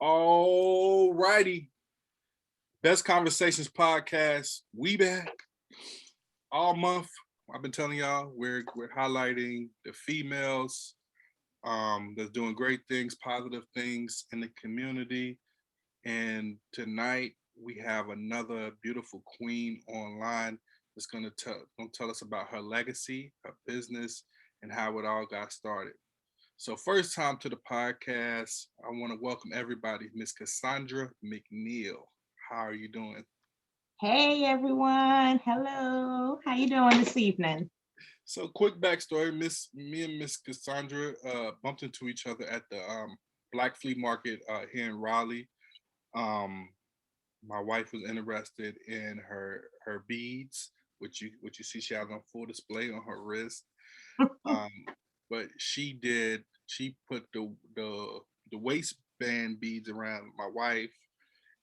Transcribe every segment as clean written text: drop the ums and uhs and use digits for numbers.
All righty. Best Conversations podcast. We back all month. I've been telling y'all we're highlighting the females that's doing great things, positive things in the community. And tonight we have another beautiful queen online that's gonna tell us about her legacy, her business, and how it all got started. So first time to the podcast, I want to welcome everybody, Miss Cassandra Mcneil. How are you doing? Hey everyone. Hello. How you doing this evening? So quick backstory, me and Miss Cassandra bumped into each other at the Black Flea Market here in Raleigh. Um, my wife was interested in her beads, which you see she has on full display on her wrist. Um, but she put the waistband beads around my wife,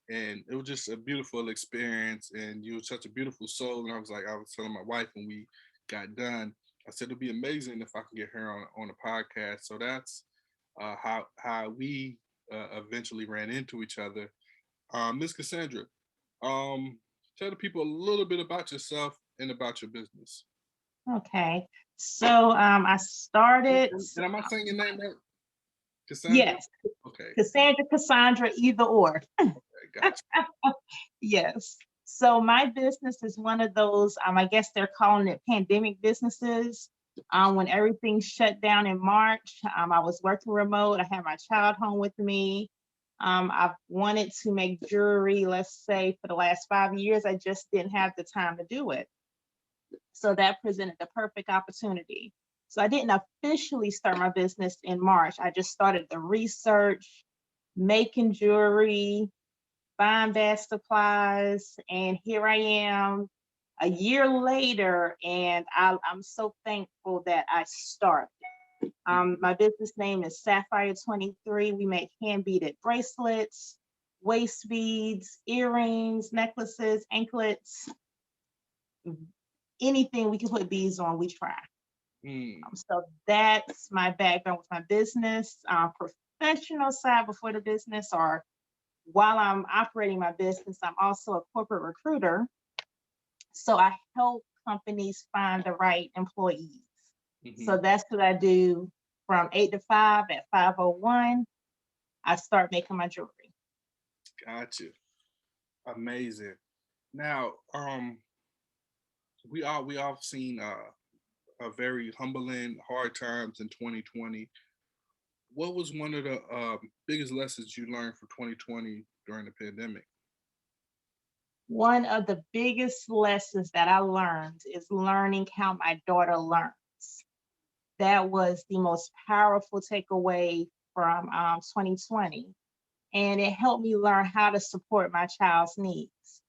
and it was just a beautiful experience. And you were such a beautiful soul. And I was telling my wife when we got done, I said it'd be amazing if I can get her on a podcast. So that's how we eventually ran into each other. Miss Cassandra, um, tell the people a little bit about yourself and about your business. Okay. So I started, And am I saying your name right? Cassandra? yes, Okay, Cassandra, either or. okay, gotcha. Yes. So my business is one of those, I guess they're calling it pandemic businesses. When everything shut down in March, I was working remote. I had my child home with me. I've wanted to make jewelry, let's say, for the last 5 years. I just didn't have the time to do it. So that presented the perfect opportunity. So I didn't officially start my business in March. I just started the research, making jewelry, buying Bass supplies, and here I am a year later, and I'm so thankful that I started. My business name is Sapphire23. We make hand beaded bracelets, waist beads, earrings, necklaces, anklets, anything we can put beads on, we try. Mm, So that's my background with my business. Professional side before the business, or while I'm operating my business, I'm also a corporate recruiter. So I help companies find the right employees. So hmm. that's what I do from 8 to 5. At 5:01, I start making my jewelry. Gotcha. Amazing. Now, we all seen a very humbling, hard times in 2020. What was one of the biggest lessons you learned from 2020 during the pandemic? One of the biggest lessons that I learned is learning how my daughter learns. That was the most powerful takeaway from 2020. And it helped me learn how to support my child's needs,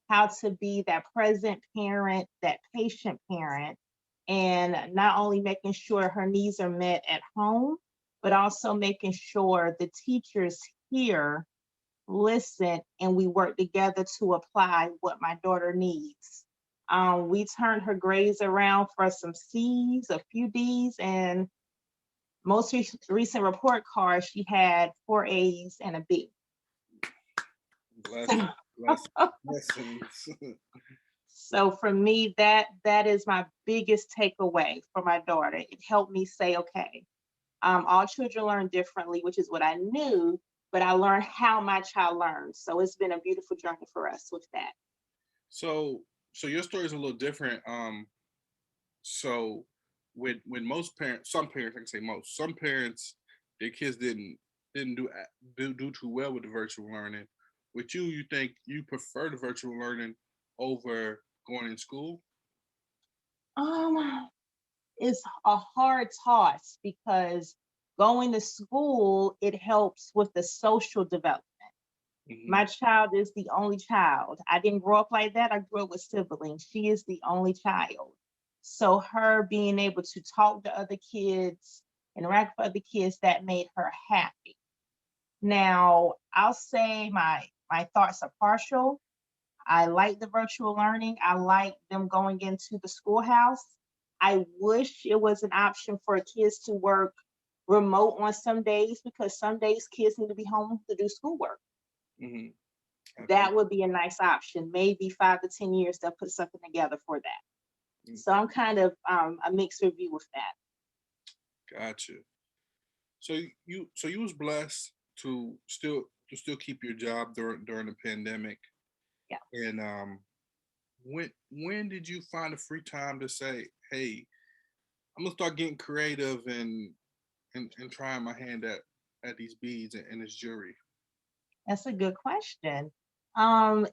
how to be that present parent, that patient parent, and not only making sure her needs are met at home, but also making sure the teachers hear, listen, and we work together to apply what my daughter needs. We turned her grades around for some C's, a few D's, and most recent report card, she had 4 A's and a B. Blessings, blessings, blessings. So for me, that is my biggest takeaway for my daughter. It helped me say, okay, all children learn differently, which is what I knew, but I learned how my child learns. So it's been a beautiful journey for us with that. so, so your story is a little different. So with most parents, some parents, I can say most, some parents, their kids didn't do too well with the virtual learning. With you think you prefer the virtual learning over going in school? Um, it's a hard toss because going to school, it helps with the social development. Hmm. My child is the only child. I didn't grow up like that. I grew up with siblings. She is the only child. So her being able to talk to other kids, interact with other kids, that made her happy. Now, I'll say my thoughts are partial. I like the virtual learning. I like them going into the schoolhouse. I wish it was an option for kids to work remote on some days, because some days kids need to be home to do schoolwork. Mm-hmm. That would be a nice option. Maybe 5 to 10 years they'll put something together for that. Mm-hmm. So I'm kind of a mixed review with that. Gotcha. So you was blessed to still keep your job during the pandemic. Yeah. And when did you find the free time to say, hey, I'm gonna start getting creative and trying my hand at these beads and this jewelry? That's a good question.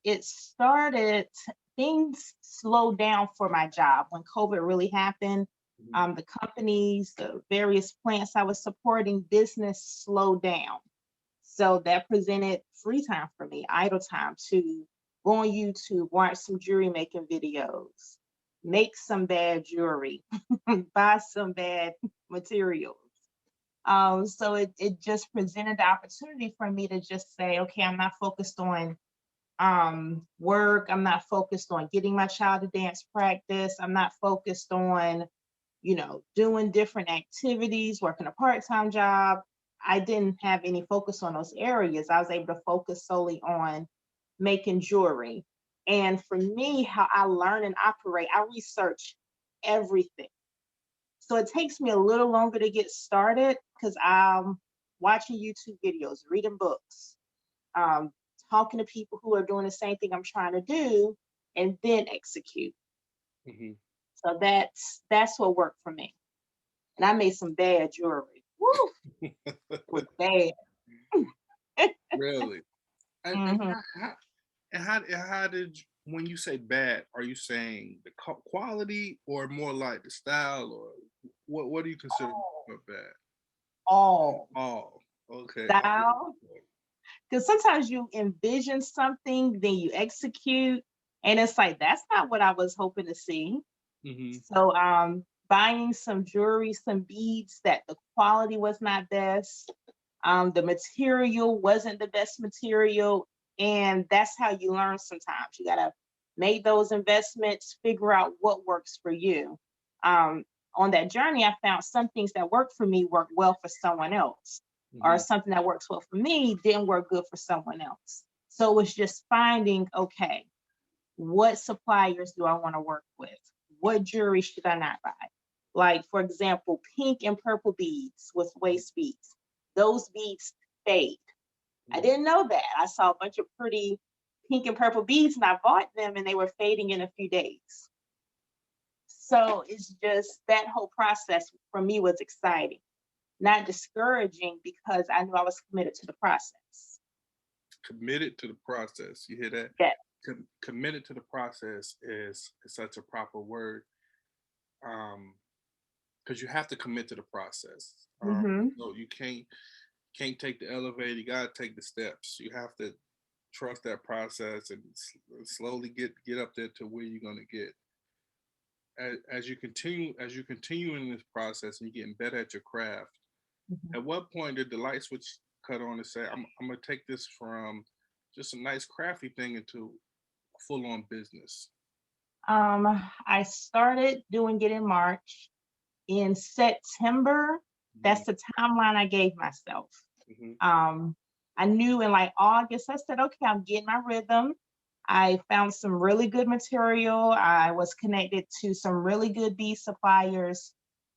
It started, things slowed down for my job when COVID really happened. Mm-hmm. The companies, the various plants I was supporting, business slowed down. So that presented free time for me, idle time, to go on YouTube, watch some jewelry making videos, make some bad jewelry, buy some bad materials. So it just presented the opportunity for me to just say, okay, I'm not focused on work. I'm not focused on getting my child to dance practice. I'm not focused on, doing different activities, working a part-time job. I didn't have any focus on those areas. I was able to focus solely on making jewelry. And for me, how I learn and operate, I research everything. So it takes me a little longer to get started because I'm watching YouTube videos, reading books, um, talking to people who are doing the same thing I'm trying to do, and then execute. Mm-hmm. So that's what worked for me. And I made some bad jewelry. Woo, was bad. Really? And, and Hmm. how, how did when you say bad, are you saying the quality or more like the style, or what do you consider bad? All Oh, okay. style. Because sometimes you envision something, then you execute, and it's like that's not what I was hoping to see. Mm-hmm. So buying some jewelry, some beads that the quality was not best. The material wasn't the best material. And that's how you learn sometimes. You gotta make those investments, figure out what works for you. Um, on that journey, I found some things that worked for me worked well for someone else, or Mm-hmm. something that works well for me didn't work good for someone else. So it was just finding, okay, what suppliers do I want to work with? What jewelry should I not buy? Like, for example, pink and purple beads with waist beads. Those beads fade. I didn't know that. I saw a bunch of pretty pink and purple beads and I bought them and they were fading in a few days. So it's just that whole process for me was exciting, not discouraging, because I knew I was committed to the process. Committed to the process. You hear that? Yeah. Committed to the process is such a proper word. Because you have to commit to the process. Hmm. So you can't take the elevator. You gotta take the steps. You have to trust that process and slowly get up there to where you're gonna get. As you continue in this process and you're getting better at your craft. At what point did the light switch cut on and say, I'm gonna take this from just a nice crafty thing into full on business? I started doing it in March. In September, Mm-hmm. that's the timeline I gave myself. Mm-hmm. Um, I knew in like August, I said, okay, I'm getting my rhythm. I found some really good material. I was connected to some really good bead suppliers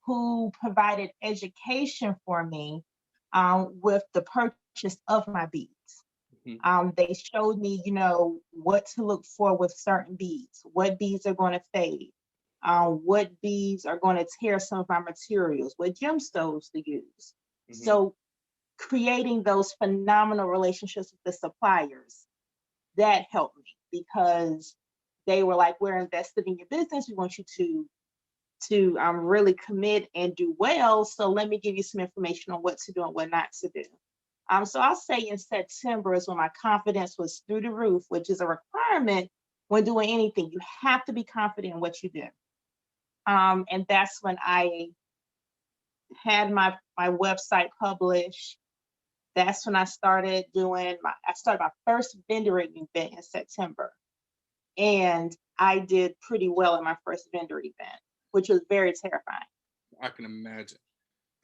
who provided education for me with the purchase of my beads. Mm-hmm. They showed me, what to look for with certain beads, what beads are going to fade, what beads are going to tear some of my materials, what gemstones to use. Mm-hmm. So creating those phenomenal relationships with the suppliers, that helped me, because they were like, we're invested in your business. We want you to really commit and do well. So let me give you some information on what to do and what not to do. So I'll say in September is when my confidence was through the roof, which is a requirement when doing anything. You have to be confident in what you do. And that's when I had my website published. That's when I started I started my first vending event in September. And I did pretty well at my first vendor event, which was very terrifying. I can imagine.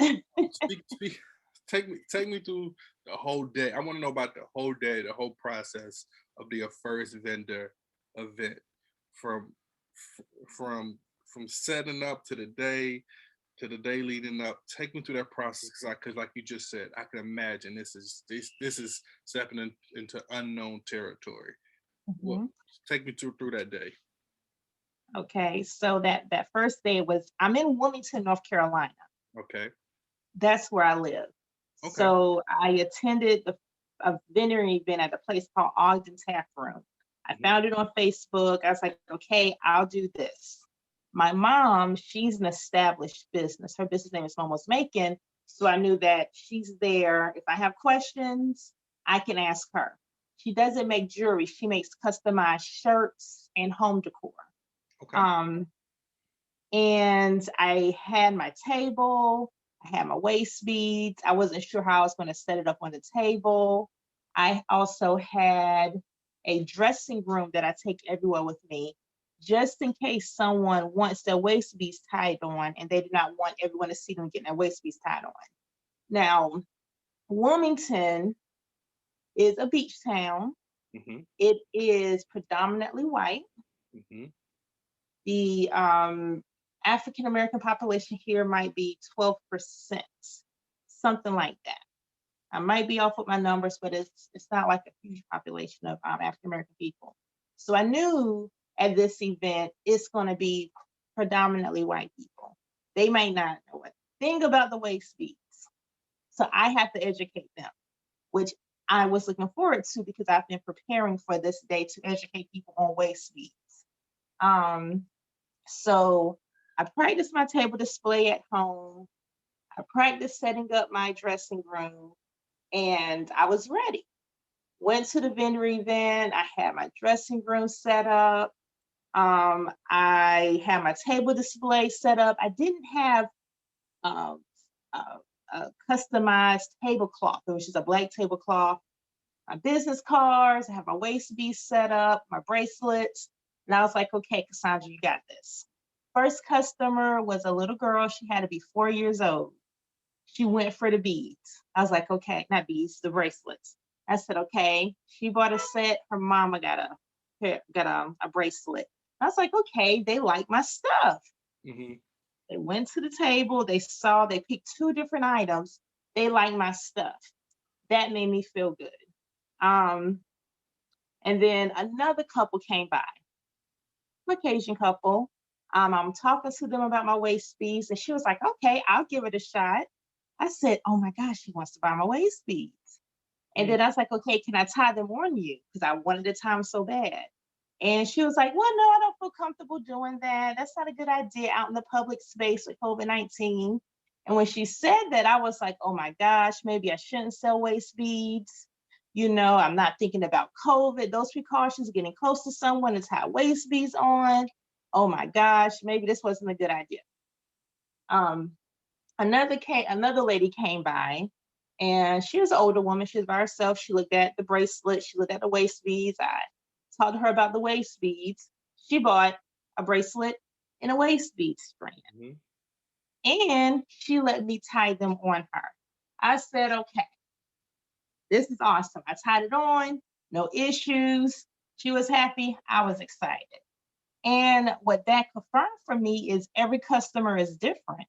Speak. Take me through the whole day. I want to know about the whole day, the whole process of the first vendor event, from from setting up to the day leading up. Take me through that process, because like you just said, I can imagine this is stepping into unknown territory. Well, Mhm. take me through that day. Okay, so that first day was I'm in Wilmington, North Carolina. Okay. That's where I live. Okay. So I attended a vendor event at a place called Ogden Tap Room. I Mhm. found it on Facebook. I was like, okay, I'll do this. My mom, she's an established business. Her business name is Momo's Making. So I knew that she's there. If I have questions, I can ask her. She doesn't make jewelry. She makes customized shirts and home decor. Okay. Um, and I had my table, I had my waist beads. I wasn't sure how I was going to set it up on the table. I also had a dressing room that I take everywhere with me, just in case someone wants their waist beads tied on and they do not want everyone to see them getting their waist beads tied on. Now, Wilmington is a beach town. Mhm. It is predominantly white. Mhm. The African American population here might be 12%, something like that. I might be off with my numbers, but it's not like a huge population of African American people. So I knew at this event it's going to be predominantly white people. They might not know a thing about the waist beads, so I have to educate them, which I was looking forward to because I've been preparing for this day to educate people on waist beads. Um, so I practiced my table display at home. I practiced setting up my dressing room and I was ready. Went to the vendor event. I had my dressing room set up. I had my table display set up. I didn't have um, a, a customized tablecloth. It was just a black tablecloth. My business cards. I have my waist beads set up, my bracelets. And I was like, okay, Cassandra, you got this. First customer was a little girl. She had to be 4 years old. She went for the beads. I was like, okay, not beads, the bracelets. I said, okay. She bought a set. Her mama got a bracelet. I was like, okay, they like my stuff. Mhm. They went to the table. They picked two different items. They like my stuff. That made me feel good. Um, and then another couple came by, Caucasian couple. I'm talking to them about my waist beads, and she was like, okay, I'll give it a shot. I said, oh my gosh, she wants to buy my waist beads. And Mm. then I was like, okay, can I tie them on you? Because I wanted to tie them so bad. And she was like, well, no, I don't feel comfortable doing that. That's not a good idea out in the public space with COVID-19. And when she said that, I was like, oh my gosh, maybe I shouldn't sell waist beads. I'm not thinking about COVID, those precautions, getting close to someone to tie waist beads on. Oh my gosh, maybe this wasn't a good idea. Um, another lady came by and she was an older woman. She was by herself. She looked at the bracelet. She looked at the waist beads. I talked to her about the waist beads. She bought a bracelet and a waist bead strand. Mhm. And she let me tie them on her. I said, okay, this is awesome. I tied it on, no issues. She was happy. I was excited. And what that confirmed for me is every customer is different.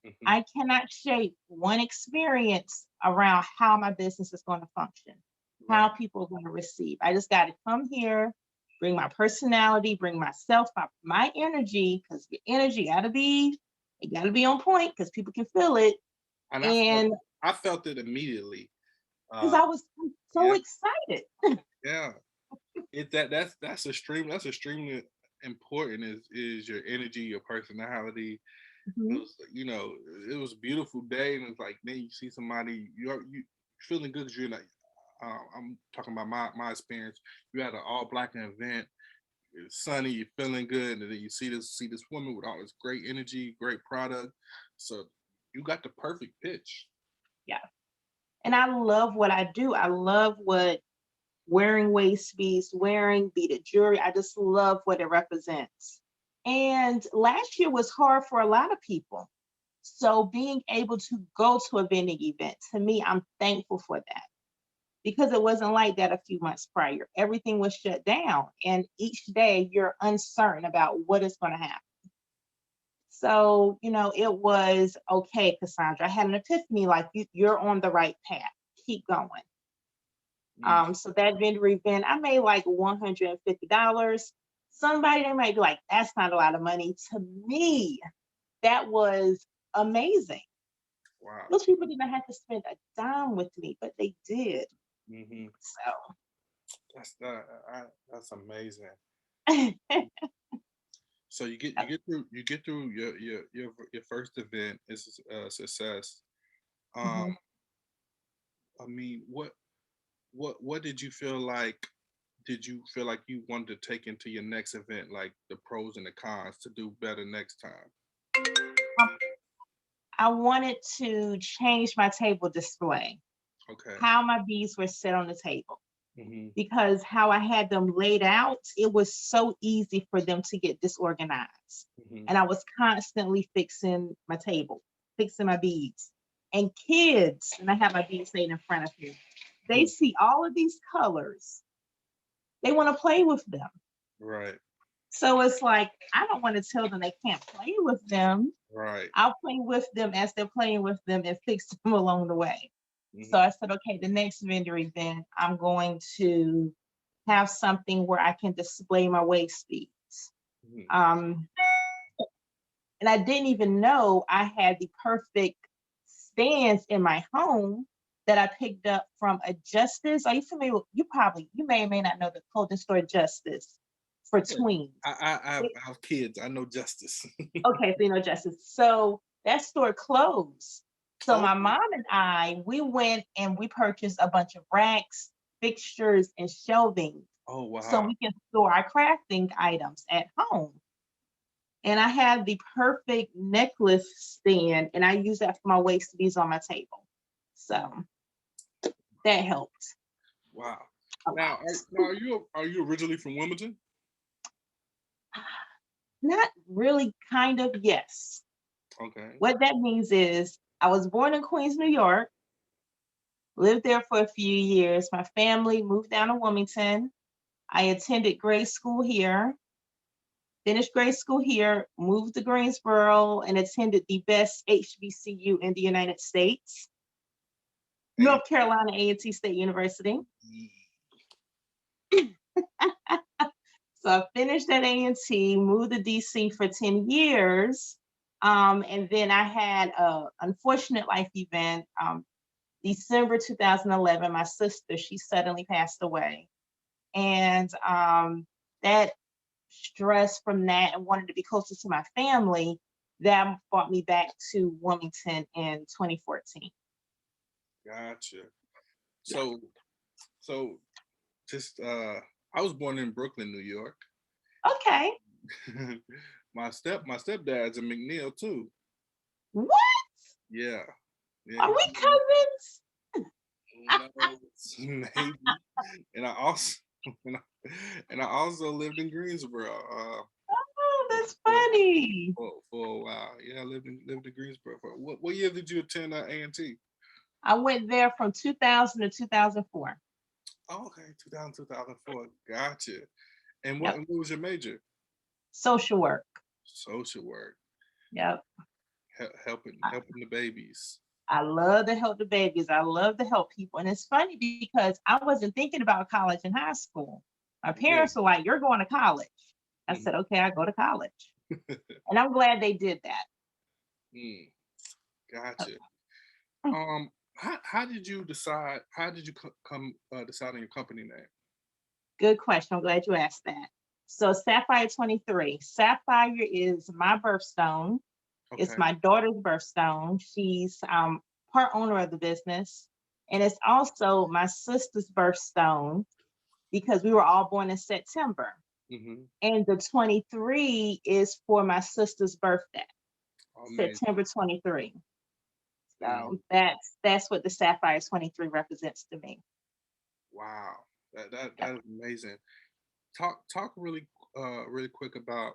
Mhm. I cannot shape one experience around how my business is going to function, how Right. people are going to receive. I just got to come here, bring my personality, bring myself, my energy, because your energy it got to be on point because people can feel it. And And I felt it immediately. because Uh, I was so yeah, excited. yeah. That's extremely important. Is your energy, your personality. It Mhm. was, it was a beautiful day, and it's like then you see somebody you feeling good because you're like, I'm talking about my experience. You had an all black event. It's sunny, you're feeling good, and then you see this woman with all this great energy, great product. So you got the perfect pitch. Yeah. And I love what I do. I love what wearing waist beads, wearing beaded jewelry. I just love what it represents. And last year was hard for a lot of people. So being able to go to a vending event, to me, I'm thankful for that because it wasn't like that a few months prior. Everything was shut down, and each day you're uncertain about what is going to happen. So, it was okay, Cassandra. I had an epiphany like you're on the right path. Keep going. Mm. So that vendor event, I made like $150. Somebody they might be like, that's not a lot of money. To me, that was amazing. Wow. Those people didn't have to spend a dime with me, but they did. Hmm. So That's amazing. yeah. So you get through your first event is a success. Um, Mhm. I mean, what did you feel like? Did you feel like you wanted to take into your next event, like the pros and the cons to do better next time? Um, I wanted to change my table display, Okay. how my beads were set on the table, Hmm. because how I had them laid out, it was so easy for them to get disorganized. Hmm. And I was constantly fixing my table, fixing my beads. And kids, and I have my beads laid in front of me, they see all of these colors. They want to play with them. Right. So it's like, I don't want to tell them they can't play with them. Right. I'll play with them as they're playing with them and fix them along the way. So Hmm. I said, okay, the next vendor event, I'm going to have something where I can display my waist beads. Hmm. Um, and I didn't even know I had the perfect stands in my home that I picked up from a Justice. Are you familiar with, you may or may not know the clothing store Justice for Yeah. tweens. I have kids. I know justice. Okay, so you know Justice. So that store closed. So Oh. my mom and I, we went and we purchased a bunch of racks, fixtures, and shelving Oh so wow. we can store our crafting items at home. And I had the perfect necklace stand, and I use that for my waist beads on my table. So that helped Wow. a Now, lot. are you originally from Wilmington? Not really, kind of, yes. Okay. What that means is I was born in Queens, New York, lived there for a few years. My family moved down to Wilmington. I attended grade school here, finished grade school here, moved to Greensboro, and attended the best HBCU in the United States, Hey. North Carolina A&T State University. So I finished at A&T, moved to DC for 10 years. And then I had an unfortunate life event. December 2011, my sister, she suddenly passed away. And that stress from that and wanted to be closer to my family, that brought me back to Wilmington in 2014. Gotcha. Yeah. So so just I was born in Brooklyn, New York. Okay. My stepdad's a Mcneil too. What? Yeah. Yeah, Are we cousins? who knows? Maybe. And I also and I also lived in Greensboro Oh, that's for, funny. for a while. Yeah, I lived in Greensboro. What year did you attend A&T? I went there from 2000 to 2004. Oh, okay, 2004. Gotcha. And what Yep. and what was your major? Social work. Social work. Yep. Helping the babies. I love to help the babies. I love to help people. And it's funny because I wasn't thinking about college in high school. My Yeah. parents were like, you're going to college. I Mhm. said, okay, I go to college. And I'm glad they did that. Mm, gotcha. How did you decide? How did you come decide on your company name? Good question. I'm glad you asked that. So Sapphire23. Sapphire is my birthstone. It's Okay. my daughter's birthstone. She's part owner of the business. And it's also my sister's birthstone because we were all born in September. Hmm. And the 23 is for my sister's birthday, Amazing. September 23. So Amazing. that's what the Sapphire 23 represents to me. Wow. Yep. That is amazing. Talk really quick about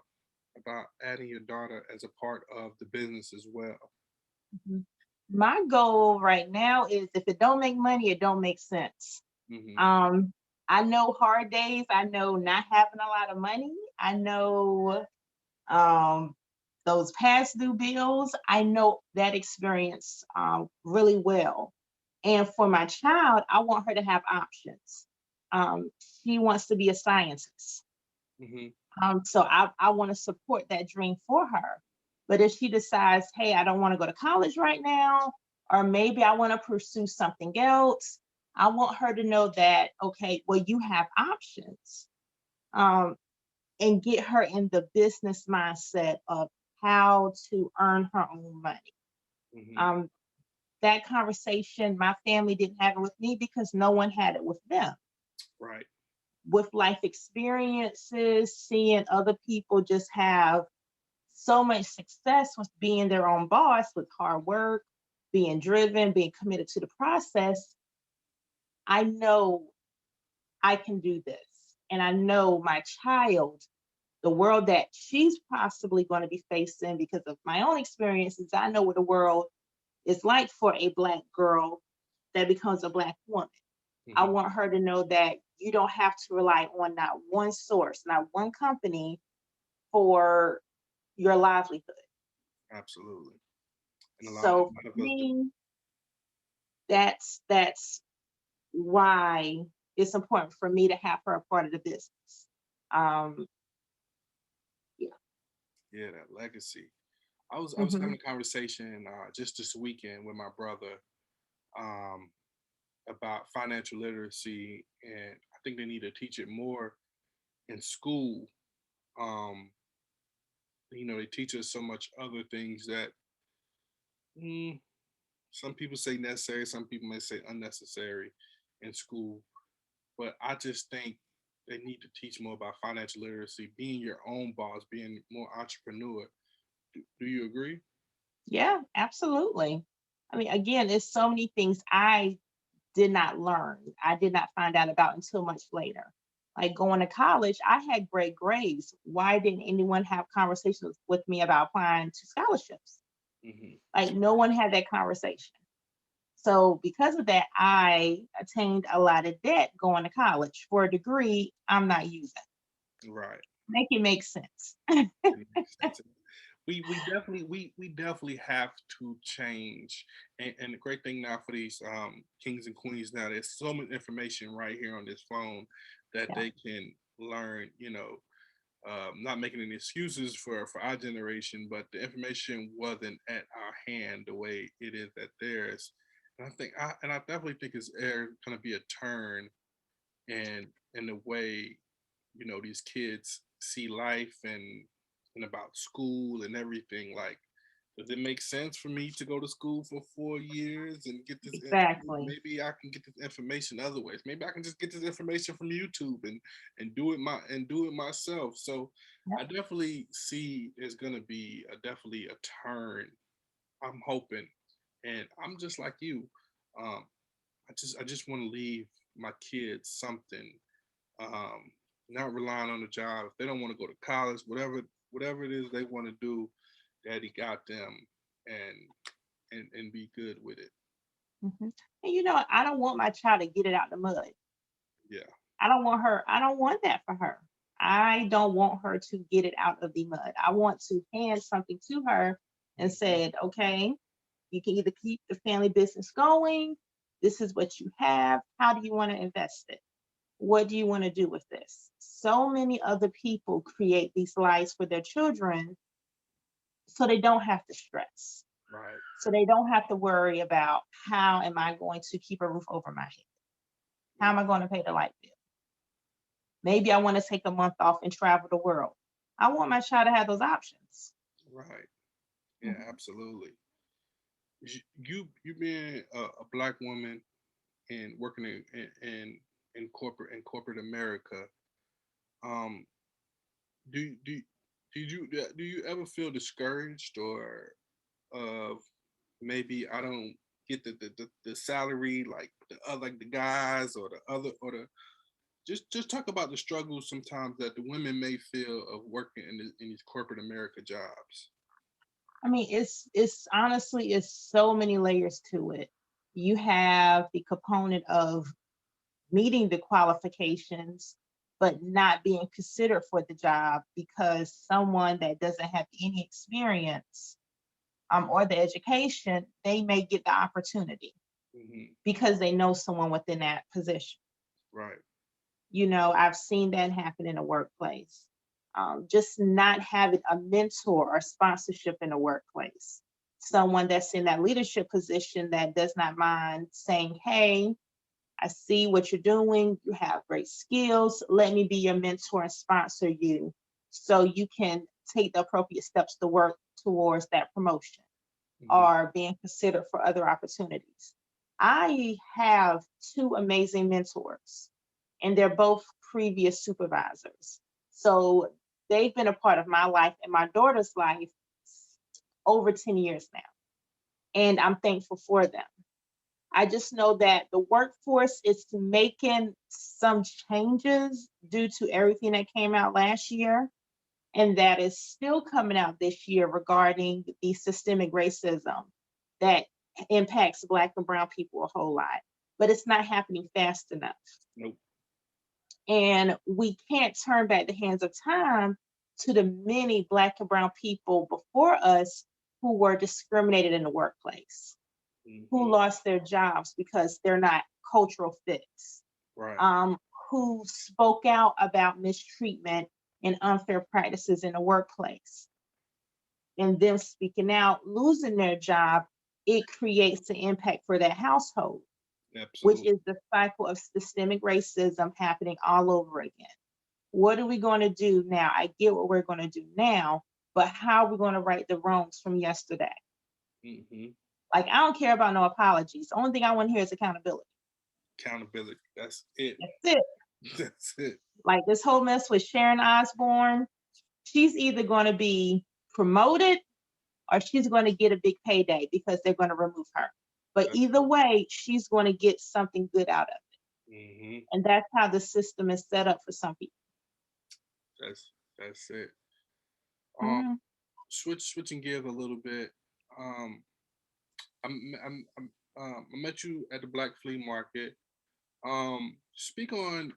adding your daughter as a part of the business as well. Mhm. My goal right now is if it don't make money, it don't make sense. Mm-hmm. Um, I know hard days. I know not having a lot of money. I know um, those past due bills. I know that experience really well. And for my child, I want her to have options. Um, she wants to be a scientist. Mm-hmm. So I want to support that dream for her. But if she decides, hey, I don't want to go to college right now, or maybe I want to pursue something else, I want her to know that, okay, well, you have options. Um, and get her in the business mindset of how to earn her own money. Mm-hmm. Um, that conversation, my family didn't have it with me because no one had it with them. Right. With life experiences, seeing other people just have so much success with being their own boss with hard work, being driven, being committed to the process, I know I can do this. And I know my child, the world that she's possibly going to be facing because of my own experiences, I know what the world is like for a Black girl that becomes a Black woman. I Mm-hmm. want her to know that you don't have to rely on not one source, not one company for your livelihood. Absolutely. And So a lot for of us do. me, that's why it's important for me to have her a part of the business. Um, yeah. Yeah, that legacy. I was having Hmm. a conversation just this weekend with my brother um, about financial literacy, and I think they need to teach it more in school. Um, they teach us so much other things that mm, some people say necessary, some people may say unnecessary in school. But I just think they need to teach more about financial literacy, being your own boss, being more entrepreneur. Do you agree? Yeah, absolutely. I mean, again, there's so many things I did not learn. I did not find out about until much later. Like going to college, I had great grades. Why didn't anyone have conversations with me about applying to scholarships? Hmm. Like no one had that conversation. So because of that, I attained a lot of debt going to college for a degree I'm not using. Right. Make it make sense. It makes sense. We definitely have to change. And the great thing now for these kings and queens now, there's so much information right here on this phone that Yeah, they can learn. Not making any excuses for our generation, but the information wasn't at our hand the way it is at theirs. And I definitely think it's going to be a turn in the way these kids see life and about school and everything. Like, does it make sense for me to go to school for 4 years and get this? exactly. Maybe I can get this information other ways. Maybe I can just get this information from YouTube and do it myself. So I Yep. definitely see there's gonna be definitely a turn. I'm hoping, and I'm just like you. Um, I just want to leave my kids something, um, not relying on the job. If they don't want to go to college, whatever it is they want to do, daddy got them, and and be good with it. Mhm. And you know, I don't want my child to get it out the mud. Yeah. I don't want that for her. I don't want her to get it out of the mud. I want to hand something to her and Hmm. said, okay, you can either keep the family business going. This is what you have. How do you want to invest it? What do you want to do with this? So many other people create these lives for their children so they don't have to stress. Right. So they don't have to worry about how am I going to keep a roof over my head? How am I going to pay the light bill? Maybe I want to take a month off and travel the world. I want my child to have those options. Right. Yeah. Mhm. Absolutely. You being a black woman and working in corporate America. Um. Do do you ever feel discouraged or of maybe I don't get the salary like the other like the guys or the other or the just talk about the struggles sometimes that the women may feel of working in these corporate America jobs. I mean, it's honestly, it's so many layers to it. You have the component of meeting the qualifications, but not being considered for the job because someone that doesn't have any experience or the education, they may get the opportunity Hmm. because they know someone within that position. Right. I've seen that happen in a workplace. Just not having a mentor or sponsorship in the workplace. Someone that's in that leadership position that does not mind saying, hey, I see what you're doing. You have great skills. Let me be your mentor and sponsor you so you can take the appropriate steps to work towards that promotion Hmm. or being considered for other opportunities. I have two amazing mentors, and they're both previous supervisors. So they've been a part of my life and my daughter's life over 10 years now. And I'm thankful for them. I just know that the workforce is making some changes due to everything that came out last year, and that is still coming out this year regarding the systemic racism that impacts Black and Brown people a whole lot. But it's not happening fast enough. Nope. And we can't turn back the hands of time to the many Black and Brown people before us who were discriminated in the workplace, who Hmm. lost their jobs because they're not cultural fits, Right. um, who spoke out about mistreatment and unfair practices in the workplace. And them speaking out, losing their job, it creates an impact for that household, which Absolutely. is the cycle of systemic racism happening all over again. What are we going to do now? I get what we're going to do now, but how are we going to right the wrongs from yesterday? Hmm. Like, I don't care about no apologies. The only thing I want to hear is accountability. Accountability. That's it. That's it. That's it. Like this whole mess with Sharon Osbourne, she's either going to be promoted or she's going to get a big payday because they're going to remove her. But That's either way, she's going to get something good out of it. hmm And that's how the system is set up for some people. that's it. Um, Mhm. switching gears a little bit. Um, I met you at the Black Flea Market. Speak on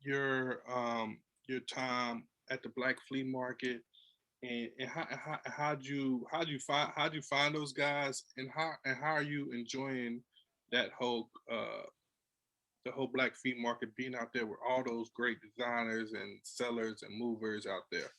your time at the Black Flea Market, and how'd you find those guys, and how are you enjoying that whole the whole Black Flea Market, being out there with all those great designers and sellers and movers out there?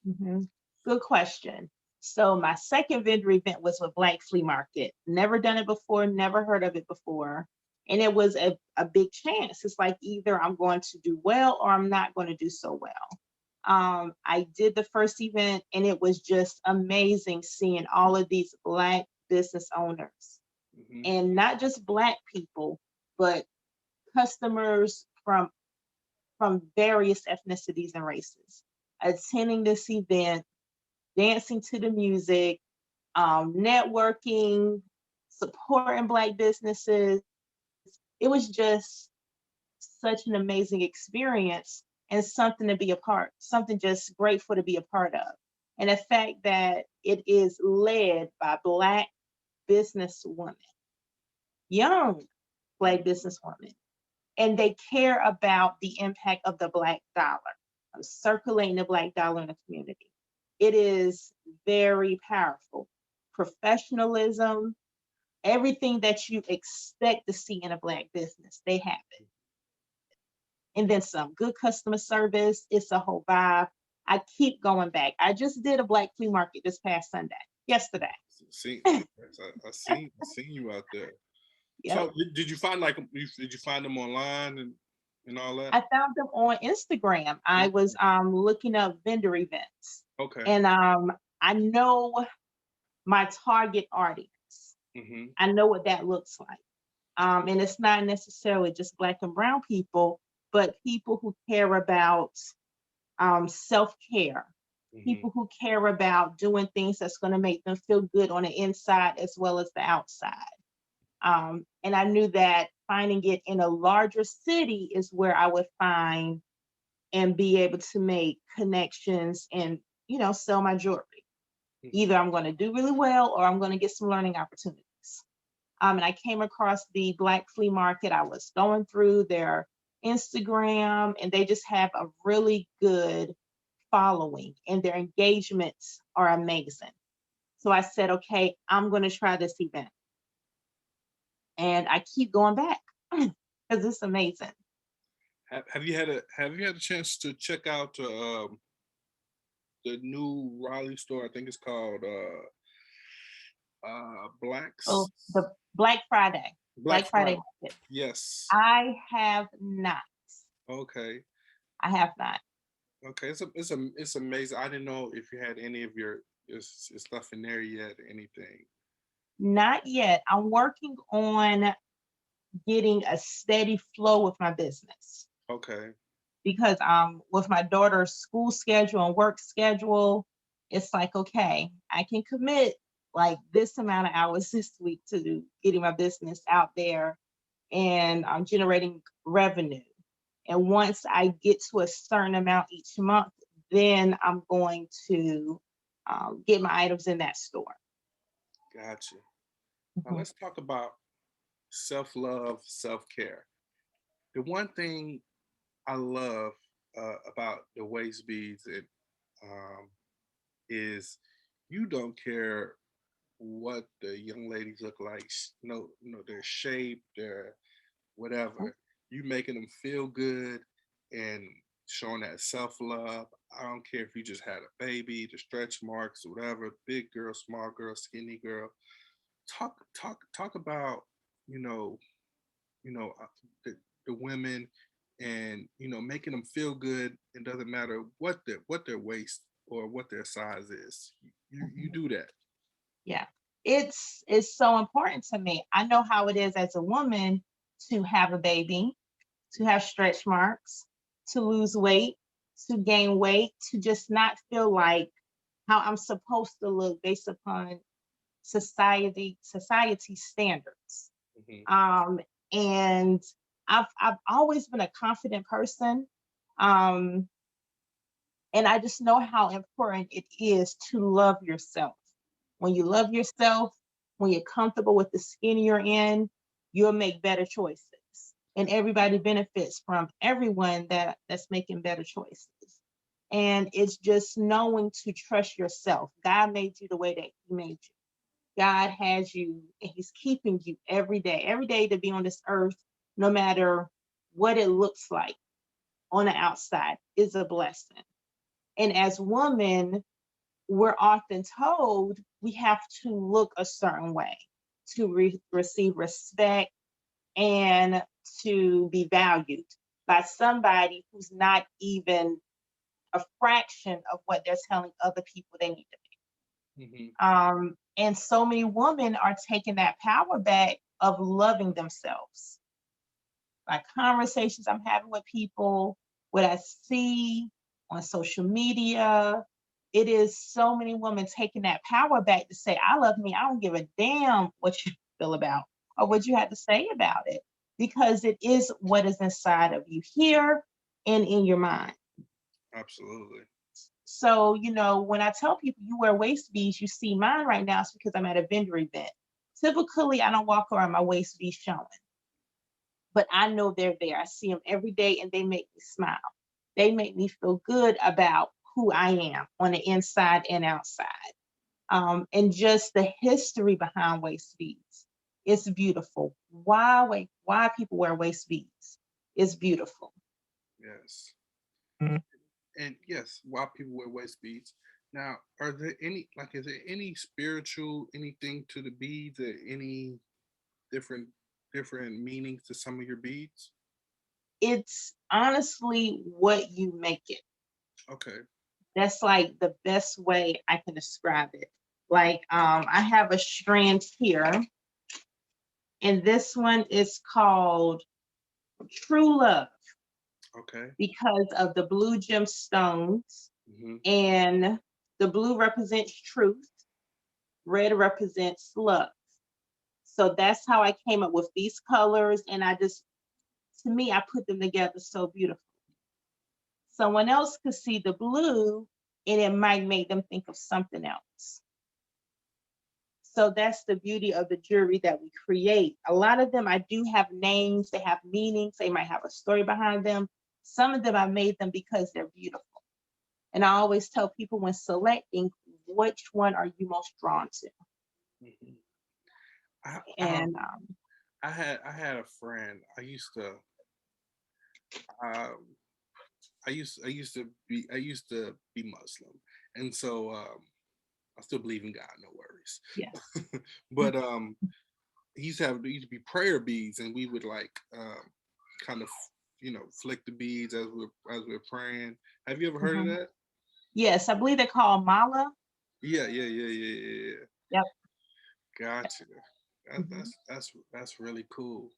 Mhm. Good question. So my second vendor event was with Black Flea Market. Never done it before, never heard of it before. And it was a big chance. It's like either I'm going to do well or I'm not going to do so well. I did the first event and it was just amazing seeing all of these Black business owners Hmm. and not just Black people, but customers from various ethnicities and races attending this event, dancing to the music, networking, supporting Black businesses. It was just such an amazing experience and something to be a part, something just grateful to be a part of. And the fact that it is led by Black businesswomen, young Black businesswomen, and they care about the impact of the Black dollar, of circulating the Black dollar in the community. It is very powerful. Professionalism, everything that you expect to see in a Black business, they have it. And then some good customer service. It's a whole vibe. I keep going back. I just did a Black flea market this past Sunday, yesterday. I seen you out there. Yep. So did you find did you find them online and all that? I found them on Instagram. I was looking up vendor events, Okay. and I know my target audience. Hmm. I know what that looks like. And it's not necessarily just Black and Brown people, but people who care about self care, Hmm. people who care about doing things that's going to make them feel good on the inside as well as the outside. And I knew that finding it in a larger city is where I would find and be able to make connections and, sell my jewelry. Either I'm going to do really well or I'm going to get some learning opportunities. And I came across the Black Flea Market. I was going through their Instagram, and they just have a really good following, and their engagements are amazing. So I said, okay, I'm going to try this event. And I keep going back because it's amazing. Have you had a chance to check out the new Raleigh store? I think it's called Oh, Blacks the Black Friday, Black Black Friday Friday. market. Yes. I have not. Okay. I have not. Okay. It's amazing. I didn't know if you had any of your stuff in there yet or anything. Not yet. I'm working on getting a steady flow with my business Okay. because with my daughter's school schedule and work schedule, it's like, okay, I can commit like this amount of hours this week to getting my business out there, and I'm generating revenue. And once I get to a certain amount each month, then I'm going to get my items in that store. Gotcha. Now Mhm. let's talk about self-love, self-care. The one thing I love about the waist beads um, is you don't care what the young ladies look like, their shape, their whatever. You making them feel good and showing that self love. I don't care if you just had a baby, the stretch marks, whatever, big girl, small girl, skinny girl. Talk about you know you know uh, the women and making them feel good. It doesn't matter what their waist or what their size is. You Mhm. do that. Yeah. It's so important to me. I know how it is as a woman to have a baby, to have stretch marks, to lose weight, to gain weight, to just not feel like how I'm supposed to look based upon society standards. Hmm. Um, and I've always been a confident person. Um, and I just know how important it is to love yourself. When you love yourself, when you're comfortable with the skin you're in, you'll make better choices. And everybody benefits from everyone that's making better choices. And it's just knowing to trust yourself. God made you the way that He made you. God has you, and He's keeping you every day to be on this earth, no matter what it looks like on the outside, is a blessing. And as women, we're often told we have to look a certain way to receive respect and to be valued by somebody who's not even a fraction of what they're telling other people they need to Hmm. be. And so many women are taking that power back of loving themselves. Like conversations I'm having with people, what I see on social media, it is so many women taking that power back to say, I love me. I don't give a damn what you feel about or what you have to say about it, because it is what is inside of you here and in your mind. Absolutely. So, when I tell people you wear waist beads, you see mine right now, it's because I'm at a vendor event. Typically, I don't walk around my waist beads showing, but I know they're there. I see them every day and they make me smile. They make me feel good about who I am on the inside and outside. And just the history behind waist beads. It's beautiful. Why people wear waist beads? It's beautiful. Yes. And yes, why people wear waist beads. Now, are there any is there any spiritual anything to the beads or any different different meanings to some of your beads? It's honestly what you make it. Okay. That's like the best way I can describe it. Like I have a strand here, and this one is called True Love Okay. because of the blue gemstones, Hmm. and the blue represents truth, red represents love. So that's how I came up with these colors, and to me, I put them together so beautiful. Someone else could see the blue and it might make them think of something else. So that's the beauty of the jewelry that we create. A lot of them, I do have names, they have meanings, they might have a story behind them. Some of them I made them because they're beautiful. And I always tell people when selecting, which one are you most drawn to? Mhm. I, And I had a friend. Um, I used to be Muslim, and so I still believe in God. No worries. yeah. But he used to be prayer beads, and we would like kind of flick the beads as we're praying. Have you ever heard of Mhm. that? Yes, I believe they're called mala. Yeah, yeah, yeah, yeah, yeah, yeah. Yep. Gotcha. Mhm. That's really cool.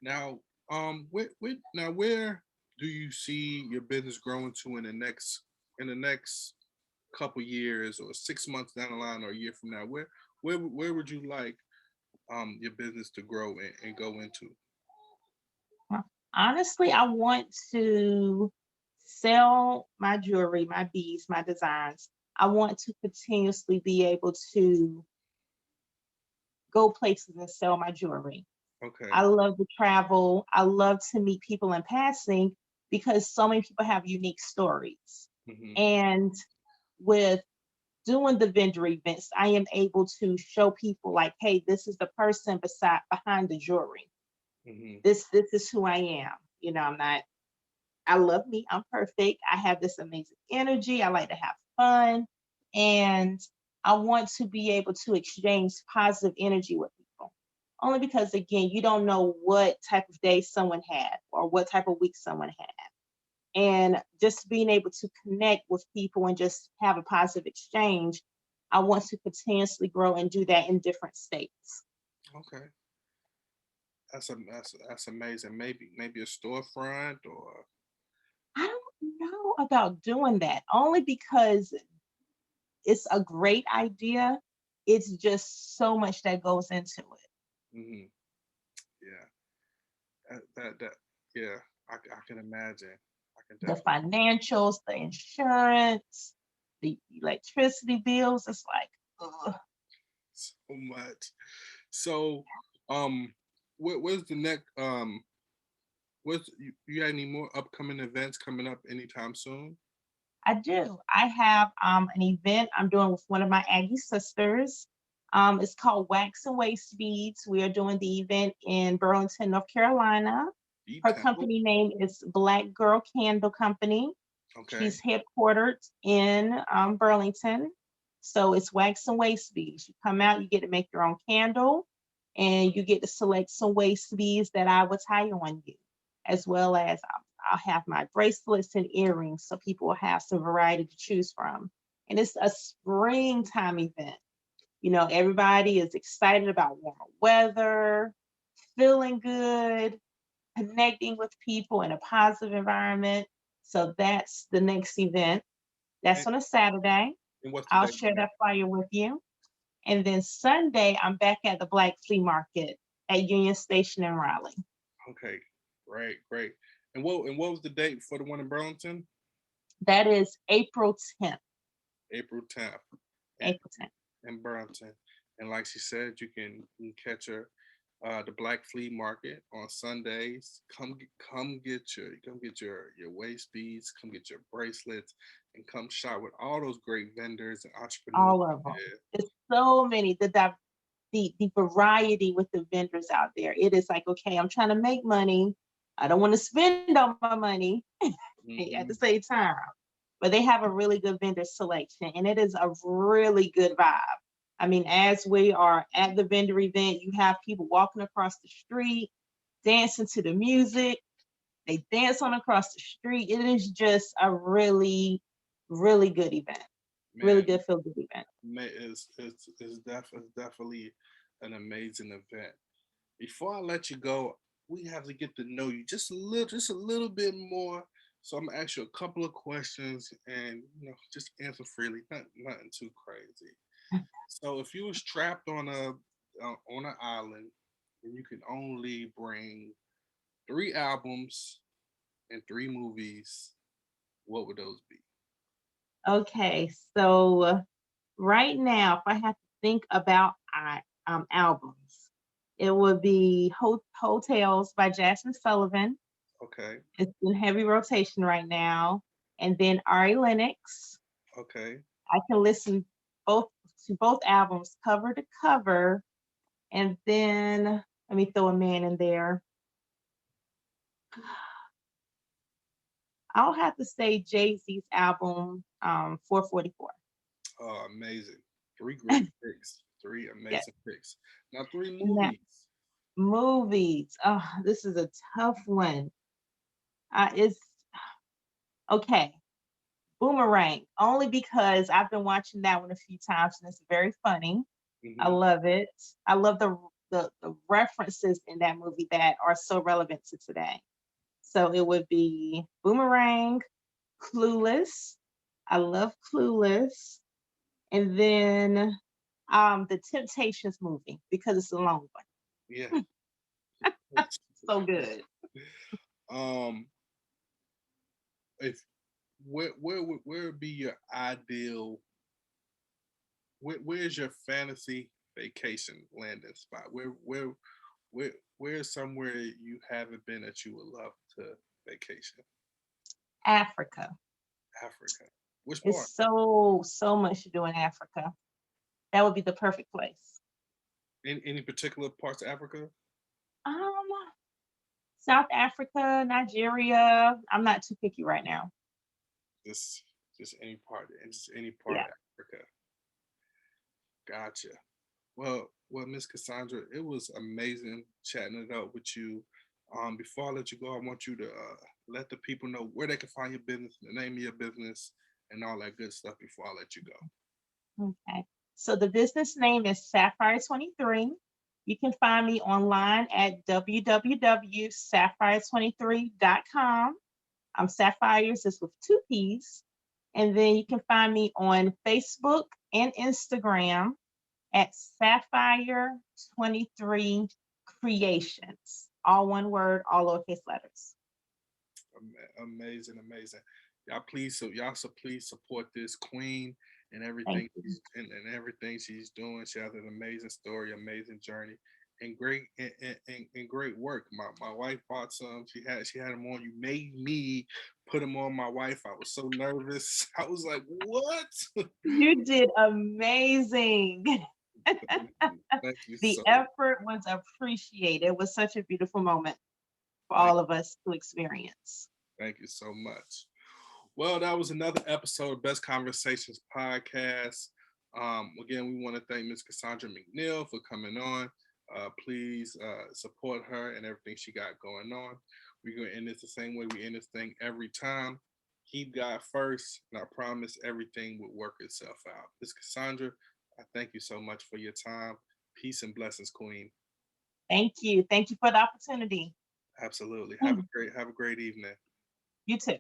Now, where do you see your business growing to in the next couple years, or 6 months down the line, or a year from now? Where would you like your business to grow and go into? Honestly, I want to sell my jewelry, my beads, my designs. I want to continuously be able to go places and sell my jewelry. Okay. I love to travel. I love to meet people in passing because so many people have unique stories. Hmm. And with doing the vendor events, I am able to show people like, hey, this is the person beside behind the jewelry. Hmm. This is who I am. You know, I'm not I love me. I'm perfect. I have this amazing energy. I like to have fun. And I want to be able to exchange positive energy with people. Only because, again, you don't know what type of day someone had or what type of week someone had. And just being able to connect with people and just have a positive exchange, I want to continuously grow and do that in different states. Okay. That's amazing. Maybe a storefront or. I don't know about doing that only because it's a great idea. It's just so much that goes into it. Hmm. Yeah. That yeah. I can imagine. I can The definitely. financials, the insurance, the electricity bills. It's like, ugh. So much. So, um, where's the next you had any more upcoming events coming up anytime soon? I do. I have an event I'm doing with one of my Aggie sisters. It's called Wax and Waist Beads. We are doing the event in Burlington, North Carolina. Her Detail. company name is Black Girl Candle Company. Okay. She's headquartered in Burlington. So it's wax and waist beads. You come out, you get to make your own candle, and you get to select some waist beads that I will tie on you, as well as I'll have my bracelets and earrings so people will have some variety to choose from. And it's a springtime event. You know, everybody is excited about warmer weather, feeling good, connecting with people in a positive environment. So that's the next event. And, That's on a Saturday. and what's the I'll date share for that? that flyer with you. And then Sunday, I'm back at the Black Flea Market at Union Station in Raleigh. Okay. Great, great. And what was the date for the one in Burlington? That is April 10th. April 10th. And April 10th. in Burlington. And like she said, you can catch her the Black Flea Market on Sundays. Come get your waist beads, come get your bracelets, and come shop with all those great vendors and entrepreneurs. All of them. Yeah. There's so many. The variety with the vendors out there. It is like, okay, I'm trying to make money. I don't want to spend all my money at the Hmm. same time. But they have a really good vendor selection and it is a really good vibe. I mean, as we are at the vendor event, you have people walking across the street, dancing to the music. They dance on across the street. It is just a really, really good event. Really Man, good feel good event. it's definitely an amazing event. Before I let you go, we have to get to know you just a little bit more. So I'm gonna ask you a couple of questions, and just answer freely, nothing too crazy. So if you was trapped on an island, and you can only bring 3 albums and 3 movies, what would those be? Okay, so right now, if I have to think about albums. It would be Hotels by Jasmine Sullivan. Okay. It's in heavy rotation right now. And then Ari Lennox. Okay. I can listen both to both albums cover to cover. And then let me throw a man in there. I'll have to say Jay-Z's album, 444. Oh, amazing. Three great picks. Three Yeah. amazing picks. Now, three Now, movies. movies. Oh, this is a tough one. It's okay. Boomerang, only because I've been watching that one a few times and it's very funny. I Hmm. love it. I love the references in that movie that are so relevant to today. So it would be Boomerang, Clueless. I love Clueless. And then the Temptations movie because it's a long one. Yeah. So good. um, if where would be your ideal? Where's your fantasy vacation landing spot? Where's somewhere you haven't been that you would love to vacation? Africa. Africa. Which part? It's so much to do in Africa. That would be the perfect place. In any particular parts of Africa? Um, South Africa, Nigeria. I'm not too picky right now. Just just any part, just any part Yeah. of Africa. Gotcha. Well, Miss Cassandra, it was amazing chatting it up with you. Before I let you go, I want you to let the people know where they can find your business, the name of your business, and all that good stuff before I let you go. Okay. So the business name is Sapphire23. You can find me online at www.sapphire23.com. Sapphires is with two P's. And then you can find me on Facebook and Instagram at Sapphire23 Creations. All one word, all lowercase letters. Amazing, amazing. So please support this queen and Thank everything you. and everything she's doing. She has an amazing story, amazing journey, and and great work. My wife bought some. She had them on. You made me put them on my wife. I was so nervous. I was like, what? You did amazing. Thank you The so effort was appreciated. It was such a beautiful moment for thank all of us to experience. thank you so much. Well, that was another episode of Best Conversations podcast. Again, we want to thank Miss Cassandra Mcneil for coming on. Please support her and everything she got going on. We're going to end this the same way we end this thing every time. Keep God first, and I promise everything will work itself out. Miss Cassandra, I thank you so much for your time. Peace and blessings, Queen. Thank you. Thank you for the opportunity. Absolutely. Mm. Have a great evening. You too.